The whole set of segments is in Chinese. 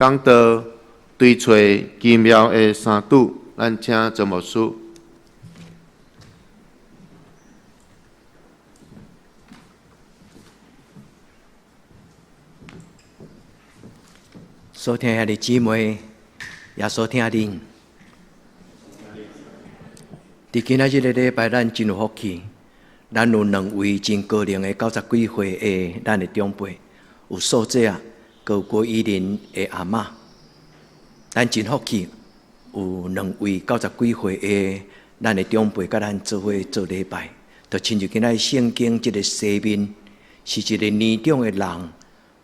讲到对找奇妙的三拄，咱请周牧师。所听的姊妹，也所听恁，伫今仔日的礼拜，咱真有福气，咱有两位真高龄的90几岁的咱的长辈，有素姐啊，佮有郭依林的阿嬷，咱真福气，有两位90几岁的咱的长辈，甲咱做伙做礼拜，就亲像今仔圣经这个西面，是一个年长的人，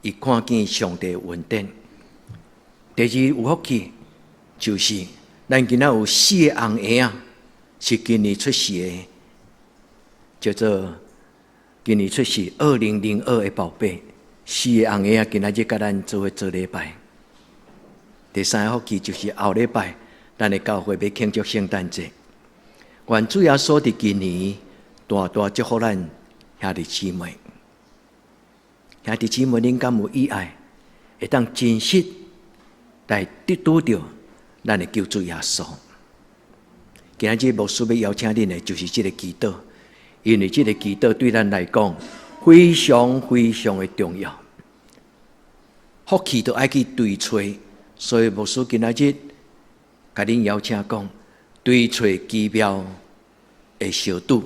伊看见上帝的恩典。第二有福气，就是咱今仔有4个红婴仔，是今年出世的，叫做今年出世2002的宝贝，4个红婴仔今仔日甲咱做伙做礼拜。第三个福气就是后礼拜，咱的教会要庆祝圣诞节。愿主耶稣伫今年大大祝福咱兄弟姊妹，兄弟姊妹，恁敢有意爱，会当真实来得到咱的救主耶稣。今日牧师要邀请恁的，就是这个祈祷，因为这个祈祷对咱来讲非常非常的重要。福气都爱去对找，所以牧师今日甲恁邀请讲，对找奇妙的小拄，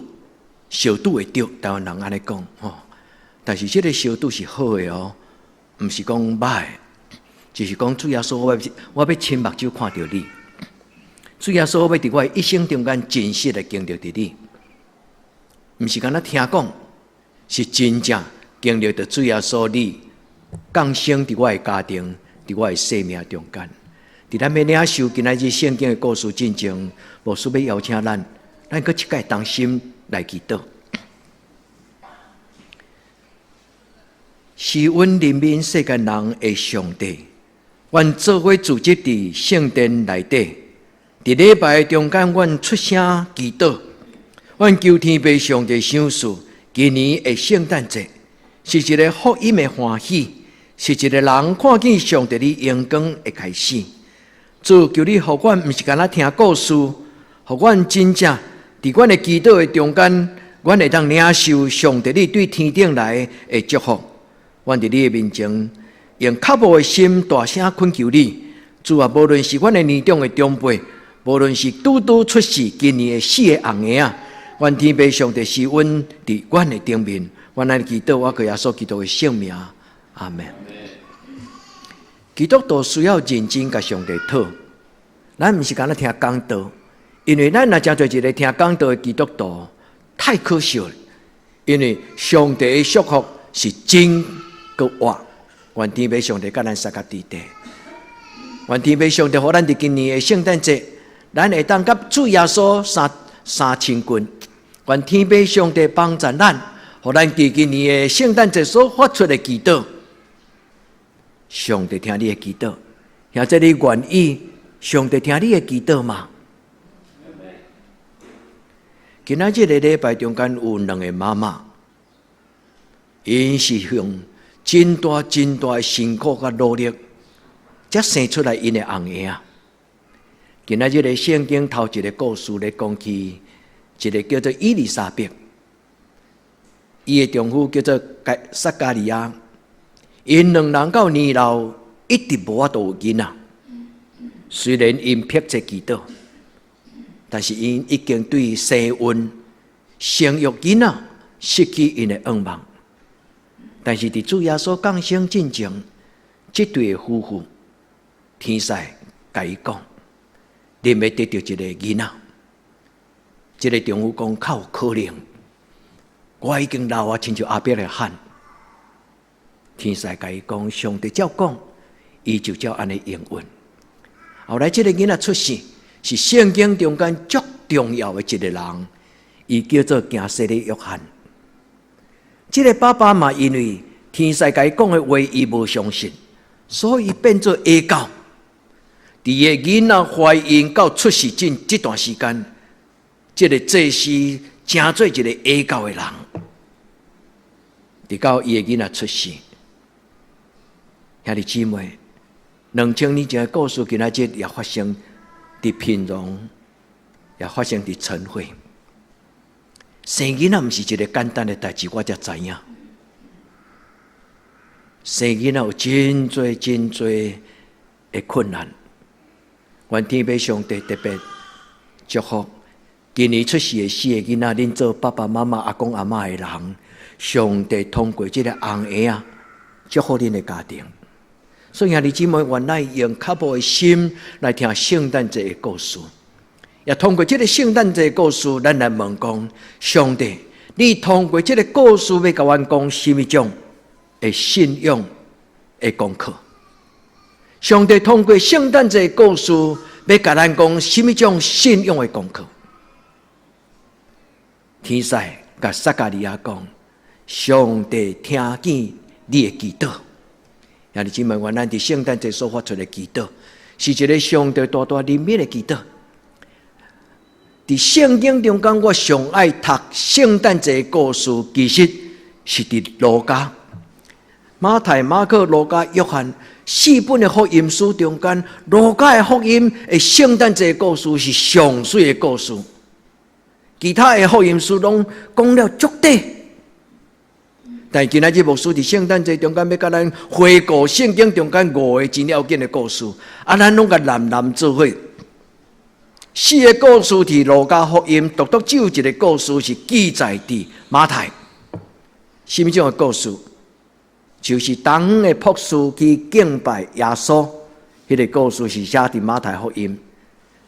小拄会着，台湾人安尼讲吼。但是这个小拄是好的哦，毋是讲歹的。就是讲，主耶稣，我要亲目睭看到你。主耶稣，我要伫我一生中间真实的经历着你，毋是干那听讲，是真正经历着主耶稣你降生伫我的家庭，伫我的生命中间。伫咱要领受今仔日圣经的故事进前，牧师要邀请咱搁一届同心来祈祷。是阮人民世间人的上帝。阮做伙组织伫圣殿内底，伫礼拜中间，阮出声祈祷，阮求天父上帝赏赐今年的圣诞节是一个福音的欢喜，是一个人看见上帝的阳光的开始。主求你，互阮毋是干那听故事，互阮真正伫阮的祈祷的中间，阮会当领受上帝你对天顶来的祝福。阮伫你的面前。用渴慕的心大声恳求你，主啊！无论是阮的年长的长辈，无论是拄出世今年的4个红婴仔，愿天父上帝施恩伫阮的顶面。阮安祈祷，我靠耶稣基督的圣名，阿门。基督徒需要认真甲上帝讨，咱毋是干那听讲道，因为咱若真做一个听讲道的基督徒，太可惜了。因为上帝的祝福是真个活。愿天父上帝甲咱三甲地地，愿天父上帝互咱伫今年的圣诞节，咱会当甲主耶稣三亲近。愿天父上帝帮助咱，互咱伫今年的圣诞节所发出的祈祷，上帝听你的祈祷。现在你愿意上帝听你的祈祷吗？今仔日的礼拜中间有2个妈妈，因是用真大的辛苦甲努力，才生出来因的红婴仔。今仔日的圣经头一个故事咧讲起一个叫做伊丽莎白，伊的丈夫叫做撒加利亚，因2人到年老一直无法度有囡仔。虽然因迫切祈祷，但是因已经对生孕、生育囡仔失去因的愿望。但是伫主耶稣降生进前，这对夫妇天使甲伊讲，你要得到一个囡仔。这个丈夫讲，较有可能，我已经老啊，亲像阿伯来喊。天使甲伊讲，上帝照讲，伊就照安尼应允。后来这个囡仔出世，是圣经中间足重要的一个人，伊叫做行洗的约翰。这个爸爸嘛，因为天使甲伊讲的话，伊无相信，所以变做假教。伫个囡仔怀孕到出世这段时间，这个祭司真做一个假教的人。直到伊个囡仔出世，兄弟姊妹， 2000年前的故事，今仔日也发生伫平壤，也发生伫晨会。生囡仔毋是一个简单的代志，我才知影。生囡仔有真多的困难。愿天父上帝特别祝福今年出世的4个囡仔，恁做爸爸妈妈、阿公阿嬷的人，上帝通过这个红鞋啊，祝福恁的家庭。所以兄弟姊妹，原来用较无的心来听圣诞节的故事，也通过这个圣诞节的故事，咱来问讲：上帝，你通过这个故事要甲阮讲什么种的信仰的功课？上帝通过圣诞节的故事要甲咱讲什么种信仰的功课？天使甲撒迦利亚讲：上帝听见你的祈祷。兄弟姊妹，原来伫圣诞节所发出的祈祷，是一个上帝大大怜悯的祈祷。伫圣经中间，我上爱读圣诞节的故事，其实是伫路加、马太、马可、路加、约翰4本的福音书中间，路加的福音的圣诞节的故事是上水的故事，其他的福音书拢讲了足短。但今仔日牧师伫圣诞节中间要甲咱回顾圣经中间5个真要紧的故事，咱拢甲南做伙。4个故事伫路加福音，独只有一个故事是记载伫马太。什么种的故事？就是当的博士去敬拜耶稣，迄个故事是写伫马太福音。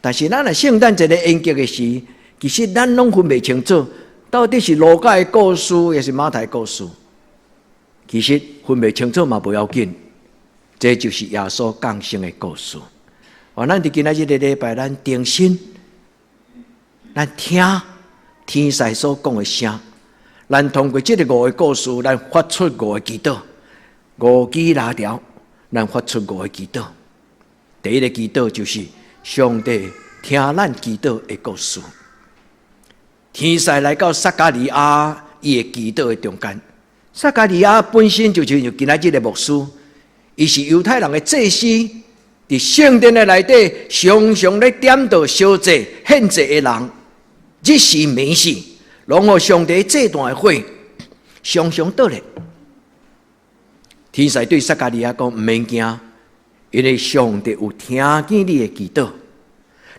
但是咱来圣诞节的演剧的时，其实咱拢分袂清楚，到底是路加的故事，也是马太的故事。其实分袂清楚嘛，不要紧，这就是耶稣降生的故事。咱伫今仔日的礼拜，咱定心，咱听天使所讲的声，咱通过这个5个故事，咱发出5个祈祷，5支拉条，咱发出5个祈祷。第一个祈祷就是上帝听咱祈祷的故事。天使来到撒迦利亚伊的祈祷的中间。撒迦利亚本身就是今仔日的牧师，伊是犹太人的祭司，伫圣殿的内底常常咧点到烧祭献祭的人，日时暝时，拢互上帝这段的火常常倒来。天使对撒迦利亚讲：毋免惊，因为上帝有听见你的祈祷。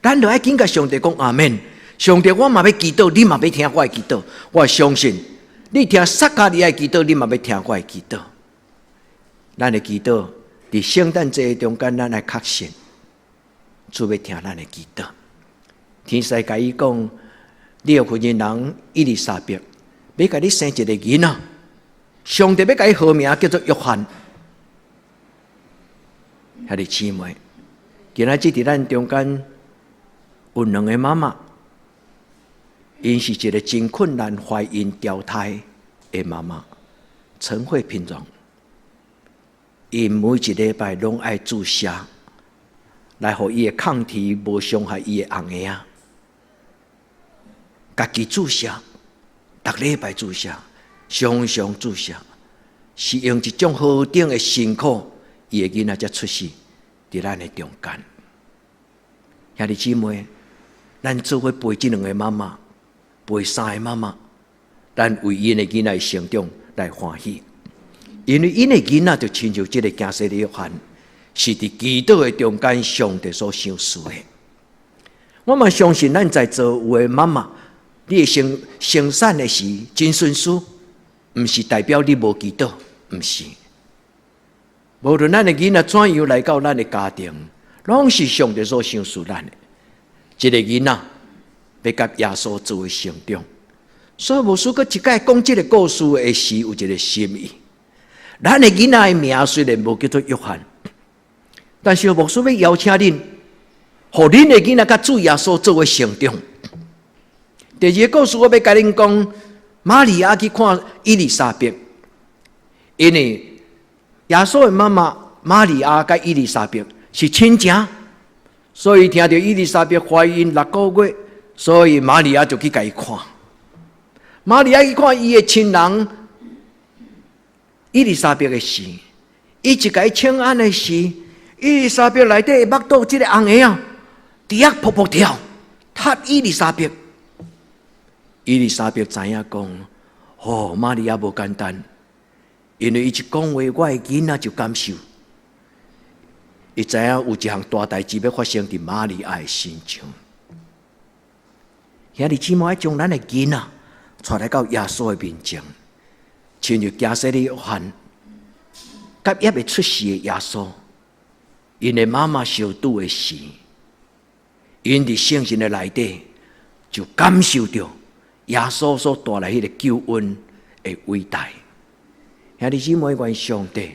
咱就要紧甲上帝讲阿们。上帝，我嘛要祈祷，你嘛要听我的祈祷。我相信。你听撒迦利亚祈祷，你嘛要听我的祈祷。咱的祈祷伫圣诞节中间，咱来确信，主要听咱的祈祷。天使甲伊讲，你的婚姻人伊丽莎白要甲你生一个囡仔，上帝要甲伊号名叫做约翰。兄弟姊妹，今仔日伫咱中间有2个妈妈。因是一个真困难怀孕掉胎的妈妈，陈慧平常，因每一礼拜拢爱注射，来互伊的抗体无伤害伊的红牙啊。家己注射，逐礼拜注射，常常注射，是用一种何等的辛苦，伊的囡仔才出世伫咱的中间。兄弟姊妹，咱做伙陪这2个妈妈。陪3个妈妈，咱为因的囡仔成长来欢喜，因为因的囡仔就亲像这个加西的约翰，是伫祈祷的中间，上帝所赏赐的。我嘛相信，咱在座有的妈妈，你的生产的时真顺遂，毋是代表你无祈祷，毋是。无论咱的囡仔怎样来到咱的家庭，拢是上帝所赏赐咱的。这个囡仔。要甲耶稣作为成长，所以牧师搁一摆讲这个故事的时，有一个心意。咱的囡仔的名虽然无叫做约翰，但是牧师要邀请恁，互恁的囡仔甲主耶稣作为成长。第2个故事，我要甲恁讲，玛利亚去看伊丽莎白，因为耶稣的妈妈玛利亚甲伊丽莎白是亲情，所以听到伊丽莎白怀孕6个月。所以玛利亚就去甲伊看，玛利亚去看伊的亲人伊丽莎白的时，伊一甲伊请安的时，伊丽莎白内底目肚这个红鞋啊，伫遐噗噗跳，踢伊丽莎白。伊丽莎白知影讲，哦，玛利亚无简单，因为伊一讲话，我的囡仔就感受。伊知影有一项大代志要发生伫玛利亚的身上。兄弟姊妹，要将咱的囡仔带来到耶稣的面前，亲如加西利约翰，甲也未出世的耶稣，因的妈妈受拄的事，因伫圣经的内底就感受到耶稣所带来迄个救恩的伟大。兄弟姊妹，愿上帝，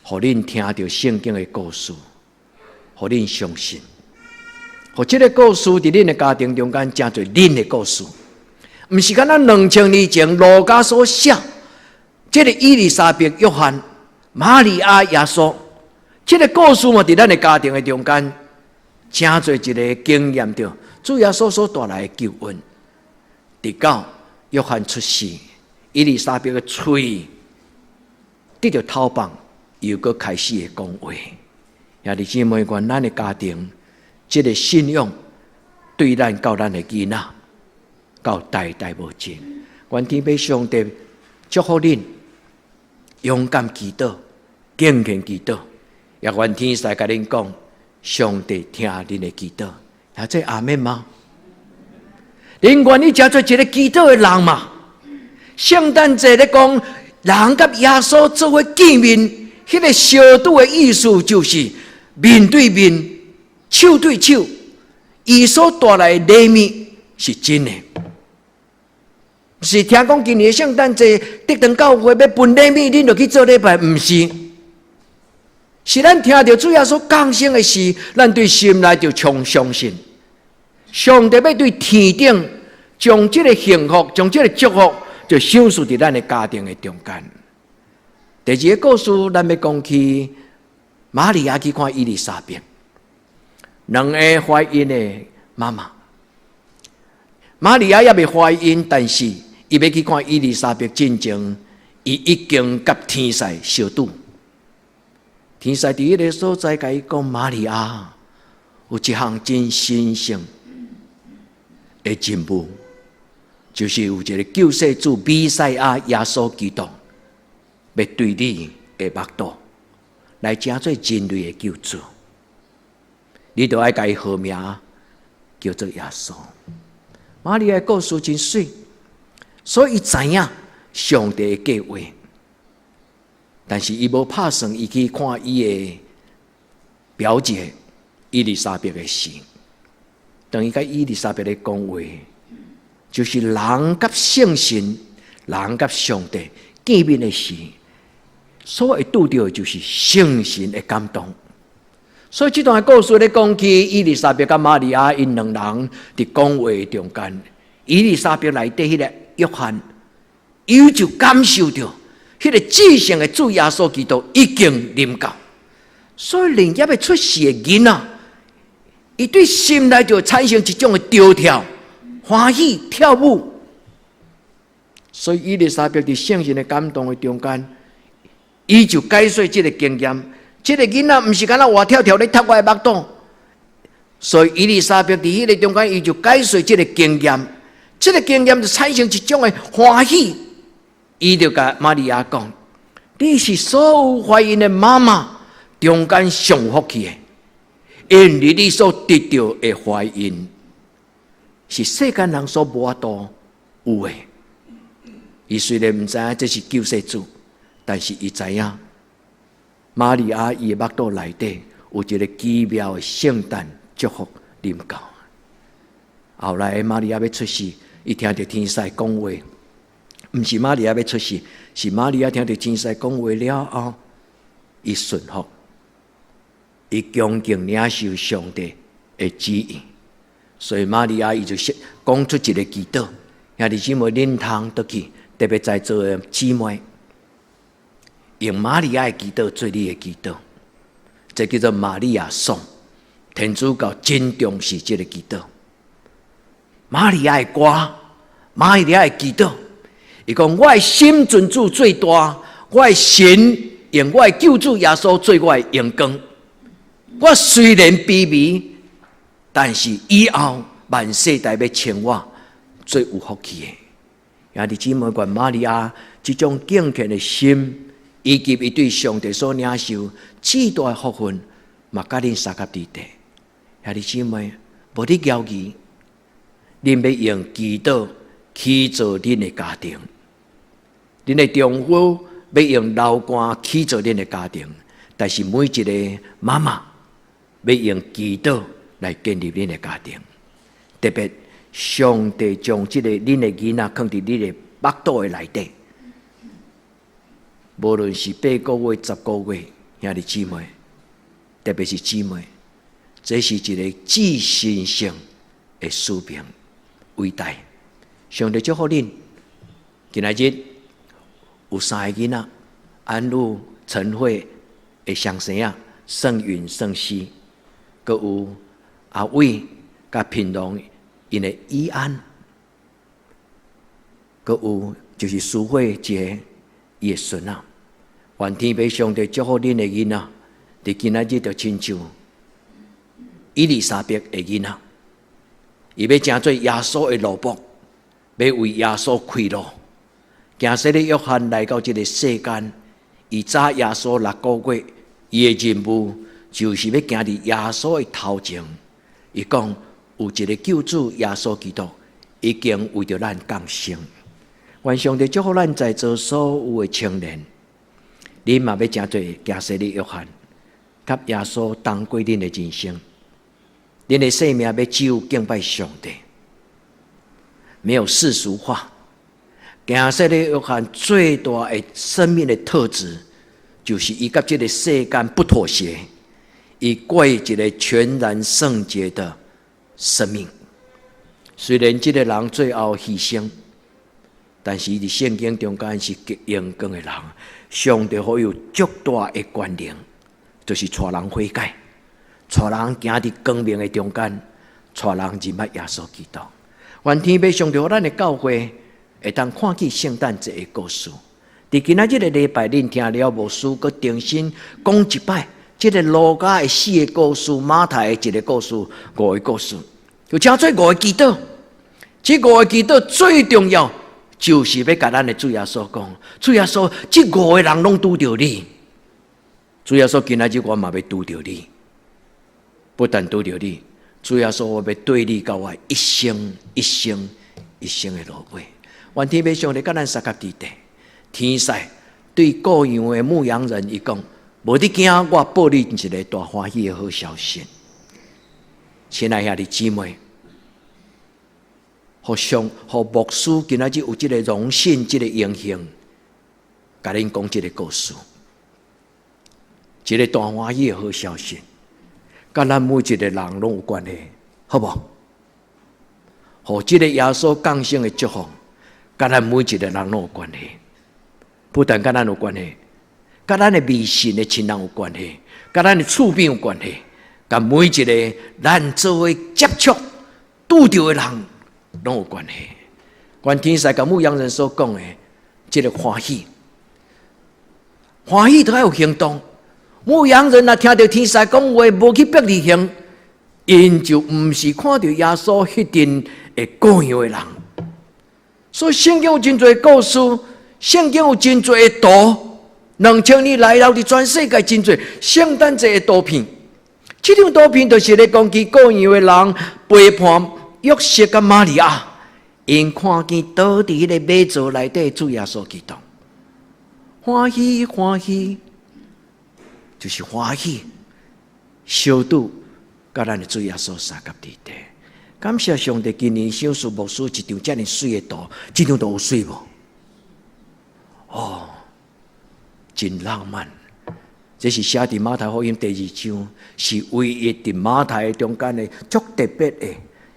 互恁听到圣经的故事，互恁相信，互这个故事伫恁的家庭中间成做恁的故事，毋是敢若2000年前路加所写，这个伊丽莎白、约翰、玛利亚、耶稣，这个故事嘛，伫咱的家庭的中间，成做一个经验着主耶稣所带来的救恩。直到约翰出世，伊丽莎白的喙得到透放，又搁开始的讲话。兄弟姊妹，愿咱的家庭，这个信仰对咱到咱的囡仔，到代代无尽。愿天父上帝祝福恁，勇敢祈祷，敬虔祈祷。也愿天父甲恁讲，上帝听恁的祈祷。也这阿们吗？恁愿意成做一个祈祷的人嘛？圣诞节咧讲，人甲耶稣做伙见面，迄个相拄的意思就是面对面、手对手。伊所带来的礼物是真的，不是听讲今年的圣诞节得等教会要分礼物，恁就去做礼拜，不是。是咱听到主耶稣降生的事，咱对心内就充相信。上帝要对天顶将这个幸福、将这个祝福，就享受在咱的家庭的中间。第二个故事，咱要讲起玛利亚去看伊丽莎白，两个怀孕的妈妈。玛利亚也未怀孕，但是伊要去看伊丽莎白进前，伊已经甲天使相拄。天使伫迄个所在，甲伊讲：玛利亚，有一项真神圣的任务，就是有一个救世主弥赛亚耶稣基督，要对你的目肚来成做人类的救主。你就爱甲伊号名叫做耶稣。玛利亚的故事真水，所以伊知影上帝的计划。但是伊无拍算，伊去看伊的表姐伊丽莎白的事。当伊甲伊丽莎白咧讲话，就是人甲圣神、人甲上帝见面的事，所会拄到的就是圣神的感动。所以这段故事咧讲起伊丽莎白甲玛利亚因两人伫讲话中间，伊丽莎白内底迄个约翰，伊就感受到迄个至圣的主耶稣基督已经临到，所以连也要出世的囡仔，伊对心内就产生一种的跳跳、欢喜、跳舞。所以伊丽莎白伫圣神的感动的中间，伊就解说这个经验。这个囡仔毋是敢若活跳跳咧踢我的目肚，所以伊丽莎白伫迄个中间，伊就解说这个经验。这个经验就产生一种的欢喜。伊就甲玛利亚讲：“你是所有怀孕的妈妈中间上福气的，因为你所得到的怀孕，是世间人所无法度有的。伊虽然毋知影这是救世主，但是伊知影玛利亚伊的目肚内底有一个奇妙的圣诞祝福临到。后来玛利亚要出世，伊听到天使讲话。”毋是玛利亚要出世，是玛利亚听到天使讲话了后，伊顺服，伊恭敬领受上帝的旨意。所以玛利亚伊就讲出一个祈祷，兄弟姊妹恁通倒去，特别在座的姊妹，用玛利亚的祈祷做你的祈祷，这叫做玛利亚颂。天主教真重视这个祈祷。玛利亚的歌，玛利亚的祈祷。伊讲：我的心尊主最大，我的神用我的救主耶稣做我的阳光。我虽然卑微，但是以后万世代要称我最有福气的。兄弟姊妹，愿玛利亚这种敬虔的心，以及伊对上帝所领受至大的福分，嘛甲恁三甲伫地。兄弟姊妹，无你交易，恁要用祈祷起造恁的家庭，恁的丈夫要用流汗起造恁的家庭，但是每一个妈妈要用祈祷来建立恁的家庭。特别上帝将这个恁的囡仔放伫恁的腹肚的内底，无论是8个月、10个月，兄弟姊妹，特别是姊妹，这是一个至神圣的使命，伟大。上帝祝福恁，今仔日有3个囡仔，安陆、陈慧的双生仔，圣允、圣熙，阁有阿伟甲平龙因的依安，阁有就是苏慧杰伊的孙仔。愿天父上帝祝福恁的囡仔，伫今仔日就亲像伊丽莎白的囡仔，伊要成做耶稣的奴仆，要为耶稣开路。行洗礼约翰来到这个世间，伊早耶稣6个月，伊的任务就是要行伫耶稣的头前。伊讲有一个救主耶稣基督，已经为着咱降生。愿上帝祝福咱在座所有的青年，恁嘛要成做行洗礼约翰，甲耶稣同过恁的人生。恁的生命要只有敬拜上帝，没有世俗化。行洗礼约翰最大的生命的特质，就是伊甲这个世间不妥协，伊过一个全然圣洁的生命。虽然这个人最后牺牲，但是伊伫圣经中间是极阳光的人。上帝好有足大的权能，就是带人悔改，带人行伫光明的中间，带人认捌耶稣基督。愿天父上帝互咱的教会会当看见圣诞节的故事。伫今仔日的礼拜，恁听了牧师，佮重新讲一摆，这个路加的4个故事，马太的1个故事，5个故事，就称做5个祈祷。这5个祈祷最重要，就是要甲咱的主耶稣讲，主耶稣，这5个人拢拄着你。主耶稣今仔日我嘛要拄着你，不但拄着你，主耶稣我要对你到我一生一生一生的路尾。愿天父上帝甲咱三甲伫地，天使对各样的牧羊人伊讲，无你惊，我报你一个大欢喜的好消息。亲爱兄弟姊妹，互牧师今仔日有这个荣幸、这个荣幸，甲恁讲这个故事，这个大欢喜的好消息，甲咱每一个人拢有关系，好不好？互这个耶稣降生的祝福，甲咱每一个人拢有关系。不但甲咱有关系，甲咱的迷信的亲人有关系，甲咱的厝边有关系，甲每一个咱作为接触拄着的人拢有关系。愿天使甲牧羊人所讲的这个欢喜，欢喜都要有行动。牧羊人若听到天使讲话，无去逼你行，因就毋是看到耶稣迄阵会各样的人。所以圣经有真侪故事，圣经有真侪的图，2000年来到伫全世界真侪圣诞节的图片。这张图片就是咧讲起各样的人背叛约瑟甲玛利亚，因看见倒伫迄个马槽内底主耶稣基督，欢喜欢喜，就是欢喜，小拄甲咱的主耶稣三甲伫地。感谢上帝，今年小树牧师一张遮尔水的图，这张图有水无？哦，真浪漫。这是写伫马太福音第2章，是唯一伫马太中间的足特别的。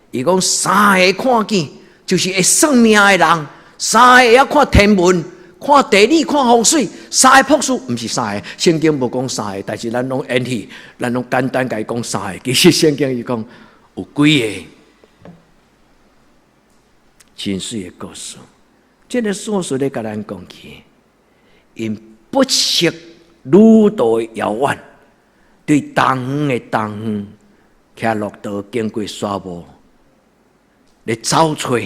伊讲3个看见，就是会算命的人，3个要看天文、看地理、看风水，3个博士，不是3个。圣经无讲3个，但是咱拢演戏，咱拢简单甲伊讲3个。其实圣经伊讲有几个。真水的故事，这个故事咧，甲咱讲起，因不惜路途遥远，对东远的东方，骑骆驼经过沙漠，来找找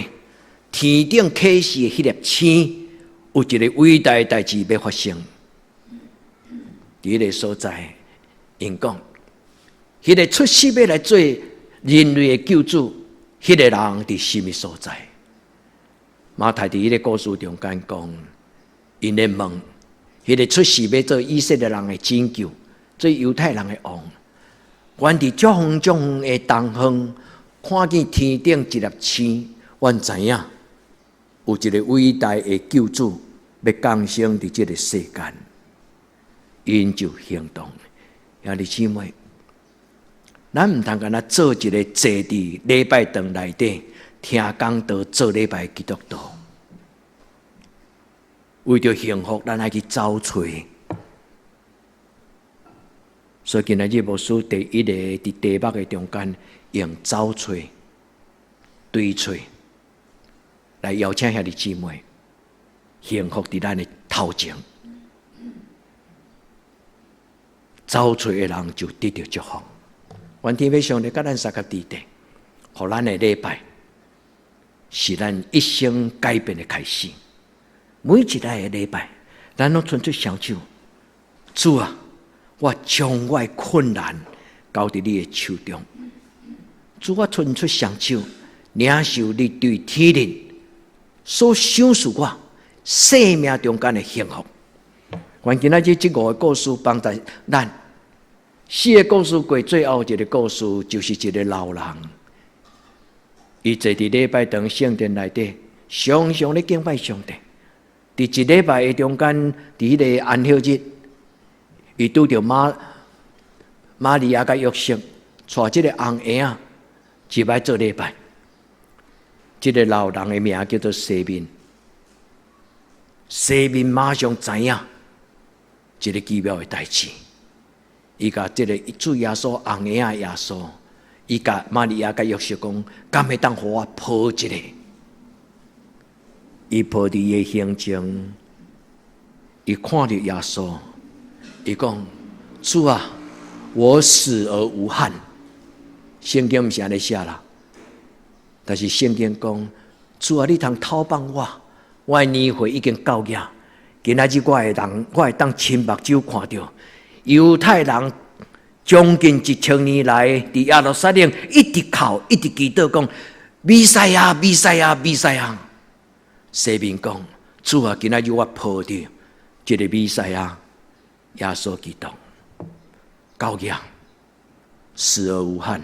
天顶启示的迄粒星，有一个伟大的代志要发生。伫迄个所在，因讲，迄个出世要来做人类的救主，迄个人伫什么所在？马太伫迄个故事中间讲，因咧问，迄个出世要做以色列人的拯救，做犹太人的王。阮伫足远足远的东方，看见天顶一粒星，阮知影有一个伟大的救主要降生伫这个世间。因就行动，兄弟姊妹，咱唔通干那做一个坐伫礼拜堂内底听讲道做礼拜基督徒，为着幸福，咱爱去找找。所以今日日牧师第一个伫题目的中间用找找、对找来邀请兄弟姊妹，幸福伫咱的头前。找找的人就得到祝福。愿天父上帝甲咱三个地地，互咱的礼拜是咱一生改变的开始。每一日的礼拜，咱拢存出双手，主啊，我将我的困难交伫你的手中。主，我存出双手，领受你对天人所赏赐我生命中间的幸福。愿今仔日这5个故事帮助咱。4个故事过最后一个故事，就是一个老人，伊坐伫礼拜堂圣殿内底，常常咧敬拜上帝。伫一礼拜的中间，伫迄个安息日，伊拄着玛利亚甲约瑟带即个红婴仔入来做礼拜。即个老人的名叫做西面，西面马上知影一个奇妙的代志。伊甲即个主耶稣红婴仔耶稣，伊甲玛利亚甲约瑟讲，敢会当互我抱一个？伊抱伫伊的行程，伊看着耶稣，伊讲：主啊，我死而无憾。圣经毋是安尼写啦，但是圣经讲：主啊，你通透放我，我的年岁已经到了。今仔日我会当亲目睭看到。犹太人将近1000年来，伫耶路撒冷一直哭，一直祈祷讲：弥赛亚，弥赛亚，弥赛亚。西面讲：主啊，今仔日我抱着这个弥赛亚，耶稣基督，到了，死而无憾。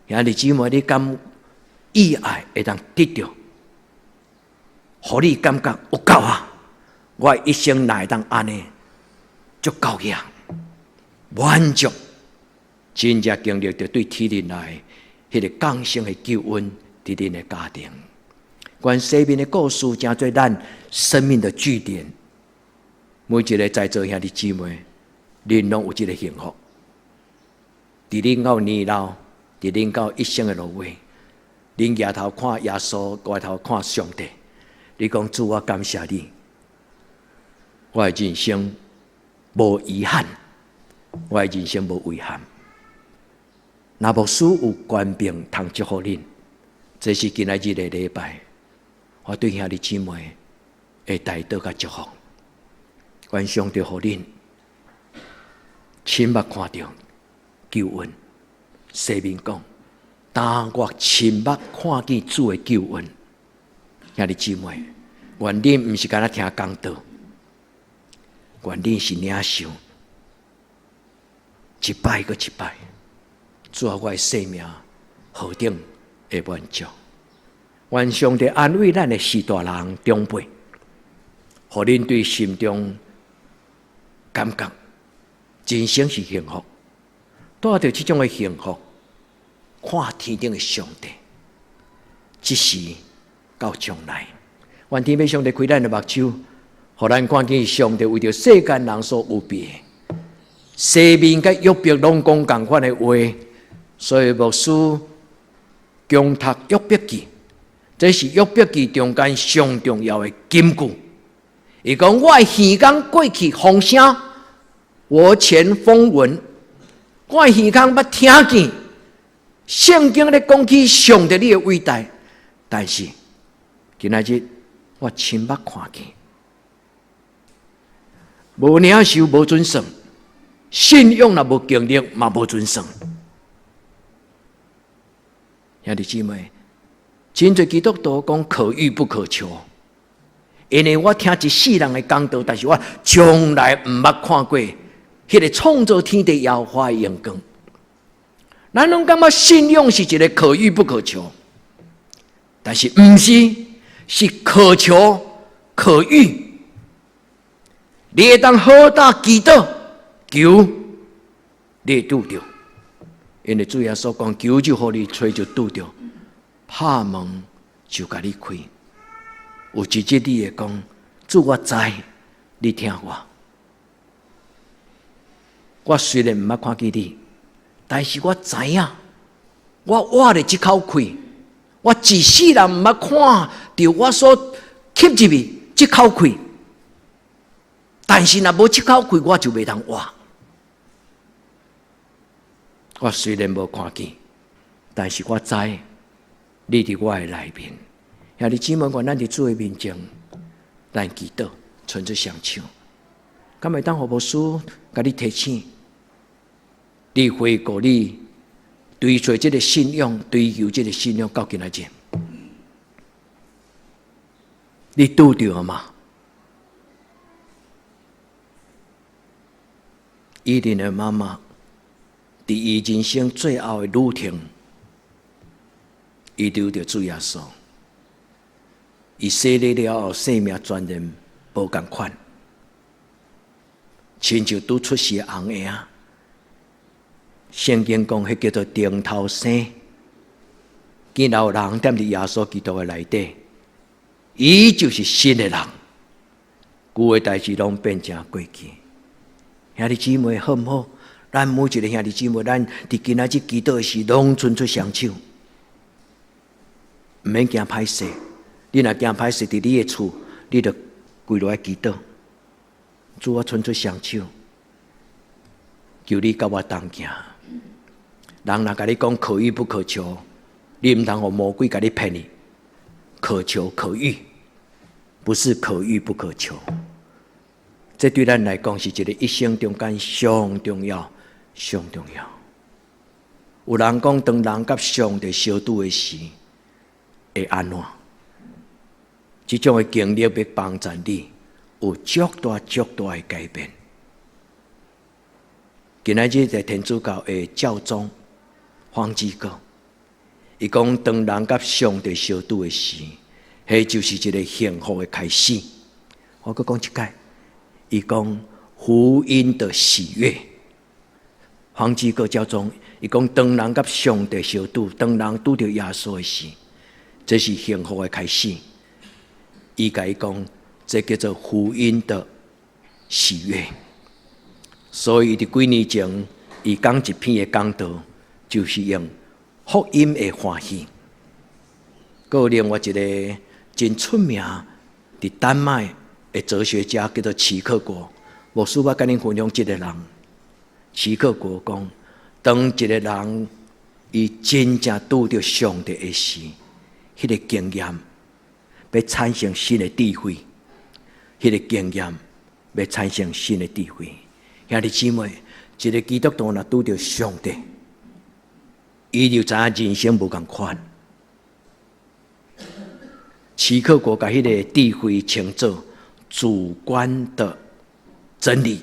兄弟姊妹，你敢意外会当得到，互你感觉有够啊！我一生哪会当安尼？足够样满足，真正经历着对天人来迄个降生的救恩伫恁的家庭。关西面的故事，真做咱生命的据点。每一个在座兄弟姊妹，恁拢有一个幸福。伫恁到年老，伫恁到一生的路尾，恁抬头看耶稣，抬头看上帝。你讲主，我感谢你，我的人生无遗憾，我的人生无遗憾。若牧师有权柄通祝福恁，这是今仔日的礼拜，我对兄弟姊妹会带到甲祝福。愿上帝互恁亲目看到救恩。西面讲，当我亲目看见主的救恩，兄弟姊妹，愿恁毋是干那听讲道。愿恁是领受一摆搁一摆，主啊，我的生命何等会满足！愿上帝安慰咱的四大人长辈，互恁对心中感觉人生是幸福，带着这种的幸福，看天顶的上帝，即时到将来，愿天父上帝开咱的目睭。互咱看见上帝为着世间人所有别，西面甲约伯拢讲同款的话，所以牧师强读约伯记，这是约伯记中间上重要的金句。伊讲：我的耳光过去风声，我前风闻，我耳孔捌听见圣经咧讲起上帝你的伟大，但是今仔日我亲目看见，无领受无准算，信仰若无经历嘛无准算。兄弟姊妹，真侪基督徒讲可遇不可求，因为我听一世人的讲道，但是我从来毋捌看过迄个创造天地耶和华的荣光。咱拢感觉信仰是一个可遇不可求，但是毋是，是可求可遇。你会当好大祈祷求，你会拄着，因为主耶稣讲：求就互你，吹就拄着，拍门就甲你开。有一日你会讲：主，我知，你听我。我虽然毋捌看见你，但是我知影，我挖了这口气，我一世人毋捌看到我所吸入去这口气，但是若无这口气，我就袂当挖。我虽然无看见，但是我知你伫我的内面。兄弟姊妹，愿咱伫主的面前，咱祈祷，存着双手，敢会当互牧师甲你提醒？你回顾你追求这个信仰，追求这个信仰到今仔日，你拄着吗？伊琳的妈妈伫伊人生最后的旅程，伊拄着主耶稣，伊洗礼了后，生命全然无共款，亲像拄出世的红婴。圣经讲，迄叫做顶头生，今后人踮伫耶稣基督的内底，伊就是新的人，旧的代志拢变成过去。兄弟姊妹，好毋好？咱每一个兄弟姊妹，咱伫今仔日祈祷的时，拢伸出双手，毋免惊歹势。你若惊歹势，伫你的厝，你着跪落来祈祷。主，我伸出双手，求你甲我同行。人若甲你讲可遇不可求，你毋通互魔鬼甲你骗你。可求可遇，不是可遇不可求。这对咱来讲是一个一生中间上重要、上重要。有人讲，当人甲上帝相拄的时，会安怎？这种的经历要帮助你有足大的改变。今仔日在天主教的教宗方济各，伊讲，当人甲上帝相拄的时，迄就是一个幸福的开始。我阁讲一解，伊讲福音的喜悦。方济各教宗伊讲，当人甲上帝相拄，当人拄着耶稣的时，这是幸福的开始。伊甲伊讲，这叫做福音的喜悦。所以，伫几年前，伊讲一篇的讲道，就是用福音的欢喜。还有另外一个真出名伫丹麦的哲学家，叫做齐克果。牧师要甲恁分享这个人。齐克果讲，当一个人伊真正拄着上帝的时，迄个经验要产生新的智慧，迄个经验要产生新的智慧。兄弟姊妹，一个基督徒若拄着上帝，伊就知影人生无共款。齐克果把迄个智慧称作主观的真理。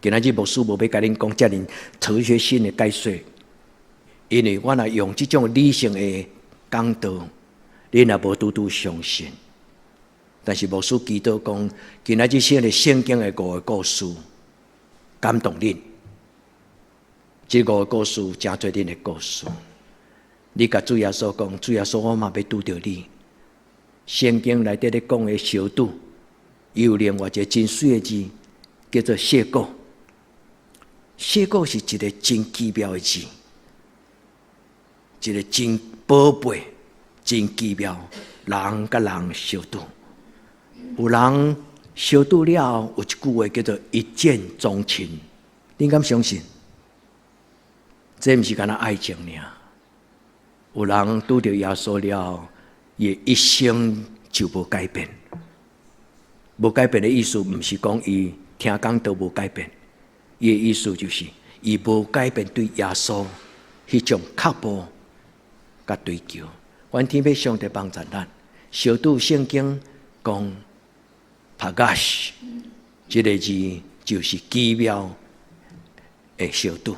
今仔日牧师无要甲恁讲遮尔哲学性的解说，因为我若用这种理性的讲道，恁也无拄相信。但是牧师祈祷讲，今仔日写的圣经的5个故事感动恁。这5个故事真做恁的故事。你甲主耶稣讲，主耶稣，我嘛要拄着你。圣经内底咧讲的小拄，有另外一个真水的字，叫做谢果。谢果是一个真奇妙的字，一个真宝贝、真奇妙。人甲人相拄，有人相拄了后，有一句话叫做一见钟情。你敢相信？这不是干那爱情尔。有人拄着耶稣了，伊一生就无改变。无改变的意思，不是讲伊听讲都无改变，伊的意思就是伊无改变对耶稣迄种刻薄甲追求。愿天父上帝帮助咱。小拄圣经讲 ，pagash 这个字就是奇妙的小拄。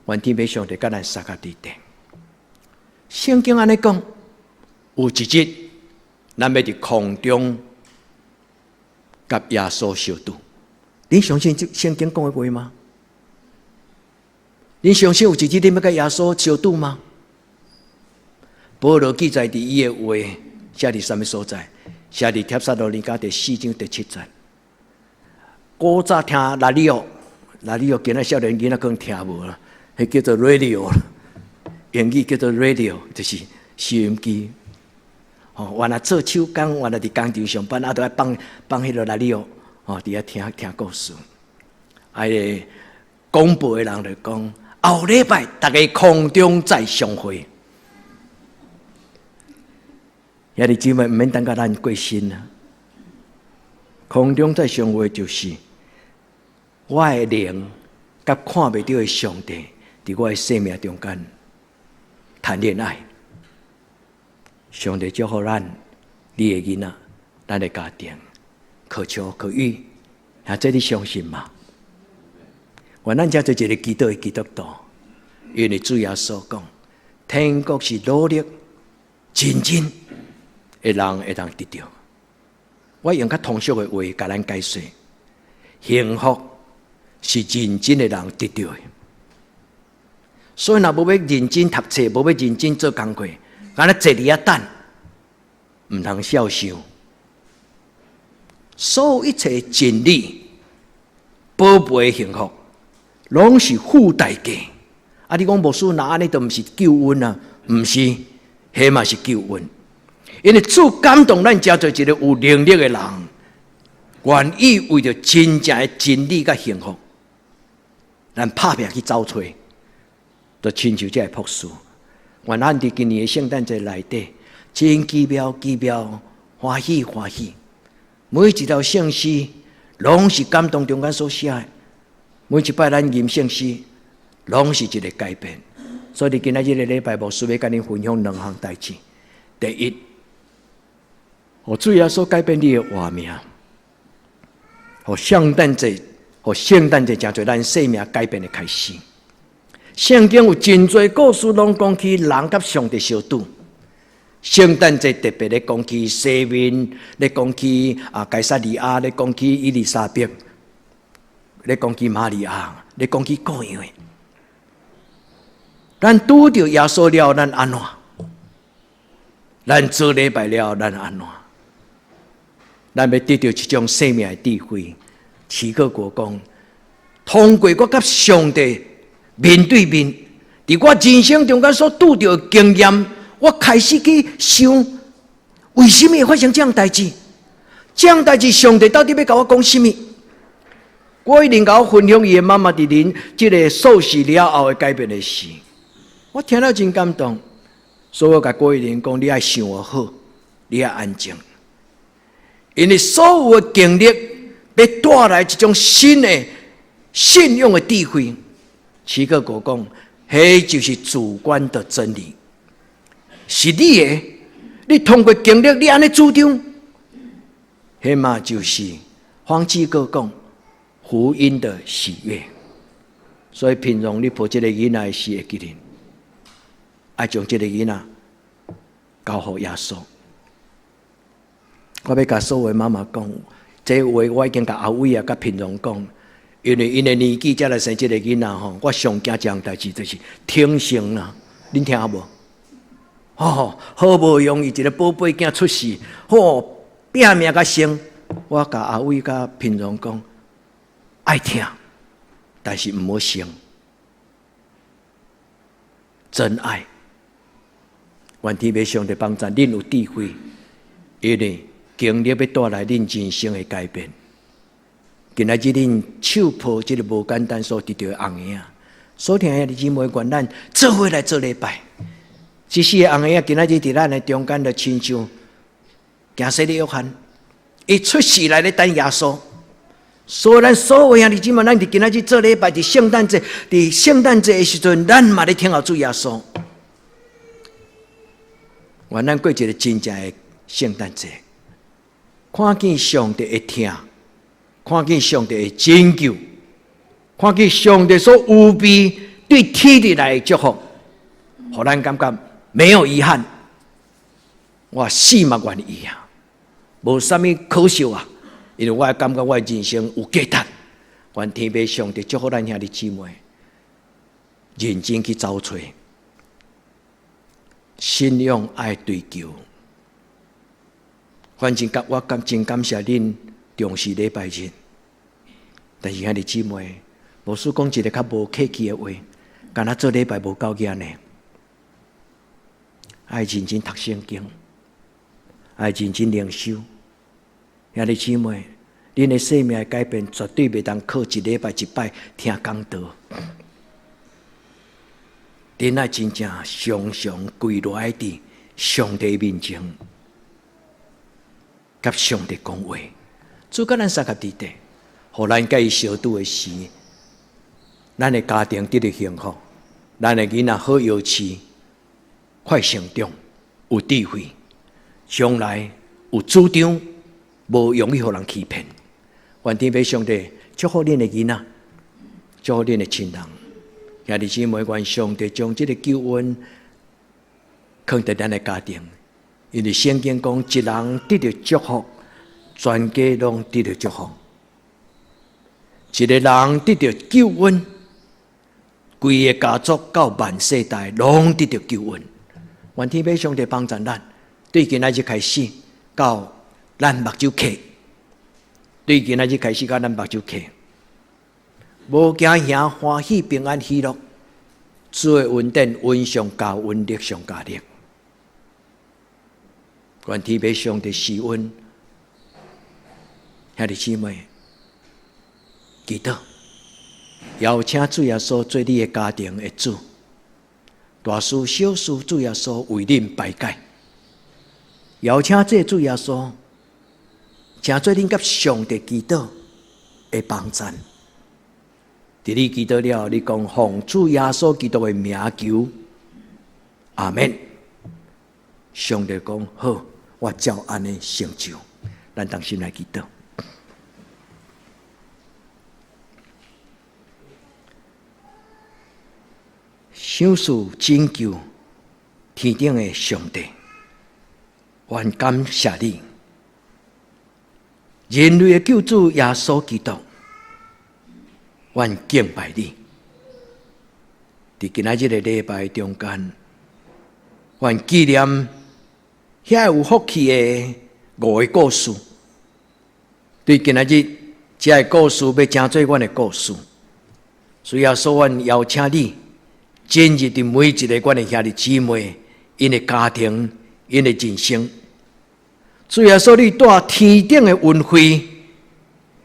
愿天父上帝甲咱撒个地定。圣经安尼讲，有一日，咱要伫空中甲耶稣相拄。你相信圣经讲的话吗？你相信有一日你要甲耶稣相拄吗？保罗记载伫伊的话，写伫什么所在？写伫帖撒罗尼迦第4章第7节。古早听拉里奥，今仔少年囡仔可能听无啦，迄叫做 radio 啦。英语叫做 radio， 就是收音机。原来做手工，原来伫工厂上班，都要放迄个 radio， 伫遐听故事。广播的人就讲，后礼拜大家空中再相会。兄弟姊妹，唔免等到咱过身啊！空中再相会，就是我的灵甲看袂到的上帝，伫我的生命中间谈恋爱。上帝祝福咱，你的囡仔，咱的家庭，可求可遇，这你相信吗？我咱这就一个基督的基督徒，因为主耶稣讲，天国是努力、认真的人会当得到。我用较通俗的话，甲咱解释：幸福是认真的人得到的。所以，若无要认真读册，无要认真做工课，安尼坐伫遐等，唔通笑想。所有一切真理、宝贝的幸福，拢是付代价。啊，你讲牧师，那安尼都唔是救恩啊？唔是，迄嘛是救恩。因为主感动咱遮做一个有能力的人，愿意为着真正的真理甲幸福，咱拍拼去找找。就亲像这个朴素，愿咱伫今年的圣诞节内底，真奇妙奇妙，欢喜欢喜。每一条圣诗，拢是感动中间所写的；每一摆咱吟圣诗，拢是一个改变。所以今仔日的礼拜，牧师要跟你分享2项代志。第一，我主耶稣改变你的活命，和圣诞节真侪咱生命改变的开始。圣经有真多故事，拢讲起人甲上帝相拄。圣诞节特别咧讲起西面，咧讲起该撒利亚，咧讲起伊丽莎白，咧讲起玛利亚，咧讲起各样的。咱拄着耶稣了，咱安怎？咱做礼拜了，咱安怎？咱要得到一种生命的智慧。齐克国讲，通过我甲上帝面对面，伫我人生中间所拄到的经验，我开始去想，为什么会发生这样代志？这样代志，上帝到底要甲我讲什么？我一定甲我分享伊的妈妈伫恁这个受洗了后的改变的事，我听了真感动。所以我甲郭一玲讲，你要想好，你要安静，因为所有的经历要带来一种新的信用的智慧。齐克果讲，迄就是主观的真理，是你的。你通过经历，你安尼主张，迄嘛就是方济各讲福音的喜悦。所以平常你抱这个囡仔是会记得，爱将这个囡仔交予耶稣。我要甲所有的妈妈讲，这话我已经甲阿伟啊、甲平常讲。因为因的年纪才来生这个囡仔吼，我上惊这样代志就是听生啦，恁听无？好无容易，一个宝贝囝出世，拼命甲生。我甲阿伟甲平常讲，爱听，但是唔好生。真爱，愿天父上帝帮助恁有智慧，因为经历要带来恁人生的改变。今仔日恁手抱这个无简单所得到的红影，所听兄弟姊妹，愿咱做伙来做礼拜。这四个红爷今仔日伫咱的中间，就亲像行洗礼约翰，伊出世来咧等耶稣。所以咱所有兄弟姊妹，咱伫今仔日做礼拜，伫圣诞节的时阵，咱嘛咧听候主耶稣。愿咱过一个真正的圣诞节，看见上帝的听，看见上帝的拯救，看见上帝所有备对天地来的祝福，互咱感觉没有遗憾。我死嘛愿意啊，无啥物可惜啊，因为我感觉我的人生有价值。愿天父上帝祝福咱兄弟姊妹，认真去找找。信仰爱追求，反正我真感谢恁重视礼拜日。但是兄弟姊妹，无说讲一个较无客气的话，干那做礼拜无够劲呢。爱认真读圣经，爱认真灵修。兄弟姊妹，恁的生命的改变绝对袂当靠一礼拜一摆听讲道。恁爱真正常常跪落来伫上帝面前，甲上帝讲话。主甲咱三个伫地，互咱甲伊相拄的时，咱的家庭得到幸福，咱的囡仔好幼稚，快成长，有智慧，将来有主张，无容易互人欺骗。愿天父上帝祝福恁的囡仔，祝福恁的亲人。兄弟姊妹，愿上帝将这个救恩放在咱的家庭，因为圣经讲，一人得到祝福，全家拢得到祝福；一个人得到救恩，规个家族到万世代拢得到救恩。愿天父上帝帮助咱，对今仔日开始到咱目睭刻，对今仔日开始到咱目睭刻。无惊吓，欢喜平安喜乐，主的恩典恩上加恩，力上加力。愿天父上帝施恩，兄弟姊妹，记得邀请主耶稣做你的家庭的主，大事小事主耶稣为恁排解。邀请这主耶稣，请做恁甲上帝祈祷的帮站。伫你祈祷了，你讲奉主耶稣基督的名求，阿门。上帝讲好，我照安尼成就。咱同心来祈祷。享受拯救天顶的上帝，愿感谢你，人类的救主耶稣基督。愿敬拜你，伫今仔日的礼拜中间，愿纪念遐有福气的5个故事。对今仔日这个故事要成做阮的故事，所以说，愿邀请你，今日的每一个阮的兄弟姊妹，因的家庭，因的人生，主耶稣你带天顶的恩惠，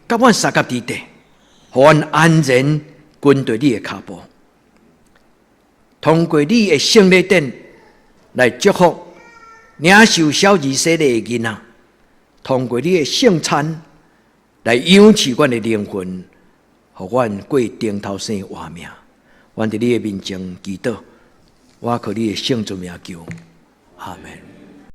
甲阮三个伫地。互阮安然跟对你的脚步，通过你的圣礼典来祝福领受小儿洗礼的囡仔，通过你的圣餐来养持阮的灵魂，互阮过顶头生活命。阮伫你的面前祈祷，我靠你的圣主名求，阿门。